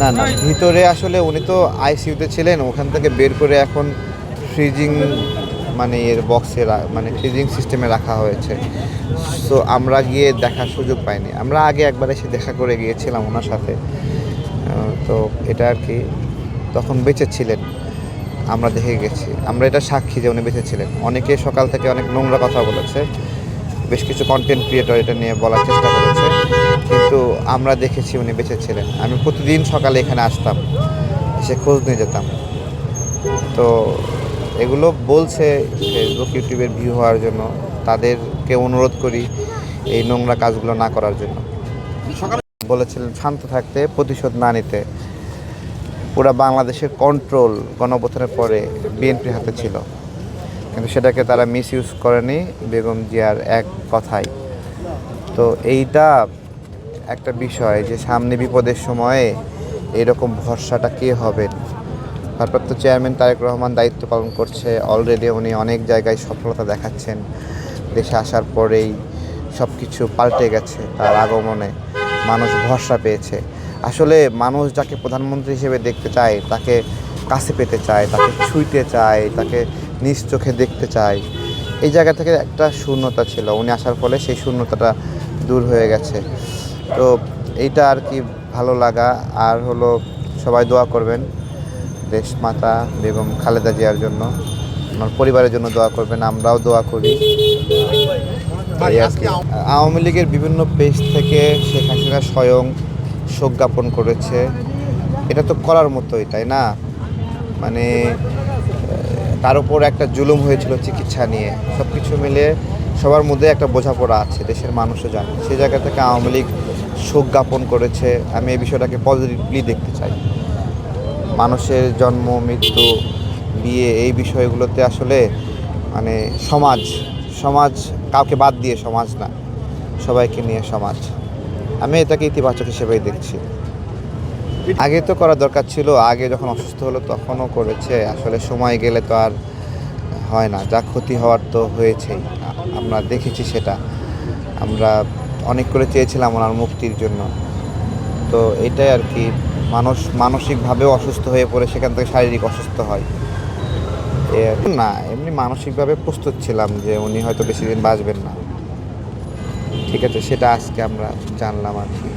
না না, ভিতরে আসলে উনি তো আইসিইউতে ছিলেন, ওখান থেকে বের করে এখন ফ্রিজিং মানে এর বক্সে মানে ফ্রিজিং সিস্টেমে রাখা হয়েছে। সো আমরা গিয়ে দেখার সুযোগ পাইনি। আমরা আগে একবার এসে দেখা করে গিয়েছিলাম ওনার সাথে। তো এটা আর কি, তখন বেঁচে ছিলেন, আমরা দেখে গেছি, আমরা এটা সাক্ষী যে উনি বেঁচে ছিলেন। অনেকে সকাল থেকে অনেক নোংরা কথা বলেছে, বেশ কিছু কন্টেন্ট ক্রিয়েটর এটা নিয়ে বলার চেষ্টা করেছে, কিন্তু আমরা দেখেছি উনি বেঁচে ছিলেন। আমি প্রতিদিন সকালে এখানে আসতাম, এসে খোঁজ নিয়ে যেতাম। তো এগুলো বলছে ফেসবুক ইউটিউবের ভিউ হওয়ার জন্য, তাদেরকে অনুরোধ করি এই নোংরা কাজগুলো না করার জন্য। বলেছিলেন শান্ত থাকতে, প্রতিশোধ না নিতে। পুরা বাংলাদেশের কন্ট্রোল গণঅভ্যুত্থানের পরে বিএনপির হাতে ছিল, কিন্তু সেটাকে তারা মিস ইউজ করেনি বেগম জিয়ার এক কথায়। তো এইটা একটা বিষয় যে সামনে বিপদের সময়ে এরকম ভরসাটা কে হবেন। ভারপ্রাপ্ত চেয়ারম্যান তারেক রহমান দায়িত্ব পালন করছে, অলরেডি উনি অনেক জায়গায় সফলতা দেখাচ্ছেন। দেশে আসার পরেই সব কিছু পাল্টে গেছে, তার আগমনে মানুষ ভরসা পেয়েছে। আসলে মানুষ যাকে প্রধানমন্ত্রী হিসেবে দেখতে চায়, তাকে কাছে পেতে চায়, তাকে ছুঁইতে চায়, তাকে নিজ চোখে দেখতে চায়। এই জায়গা থেকে একটা শূন্যতা ছিল, উনি আসার ফলে সেই শূন্যতাটা দূর হয়ে গেছে। তো এইটা আর কি ভালো লাগা। আর হলো, সবাই দোয়া করবেন দেশমাতা বেগম খালেদা জিয়ার জন্য, আমার পরিবারের জন্য দোয়া করবেন, আমরাও দোয়া করি। আওয়ামী লীগের বিভিন্ন পেজ থেকে শেখ হাসিনা স্বয়ং শোক জ্ঞাপন করেছে। এটা তো করার মতোই, তাই না? মানে তার উপর একটা জুলুম হয়েছিল চিকিৎসা নিয়ে, সব কিছু মিলে সবার মধ্যে একটা বোঝাপড়া আছে, দেশের মানুষও জানে। সেই জায়গা থেকে আওয়ামী লীগ শোক জ্ঞাপন করেছে। আমি এই বিষয়টাকে পজিটিভলি দেখতে চাই। মানুষের জন্ম, মৃত্যু, বিয়ে, এই বিষয়গুলোতে আসলে মানে সমাজ সমাজ কাউকে বাদ দিয়ে সমাজ না, সবাইকে নিয়ে সমাজ। আমি এটাকে ইতিবাচক হিসেবেই দেখছি। আগে তো করা দরকার ছিল, আগে যখন অসুস্থ হলো তখনও করেছে। আসলে সময় গেলে তো আর হয় না, যা ক্ষতি হওয়ার তো হয়েছেই, আমরা দেখেছি সেটা। আমরা অনেক করে চেয়েছিলাম ওনার মুক্তির জন্য। তো এটাই আর কি, মানুষ মানসিকভাবেও অসুস্থ হয়ে পড়ে, সেখান থেকে শারীরিক অসুস্থ হয়। না, এমনি মানসিকভাবে প্রস্তুত ছিলাম যে উনি হয়তো বেশি দিন বাঁচবেন না। ঠিক আছে, সেটা আজকে আমরা জানলাম আর কি।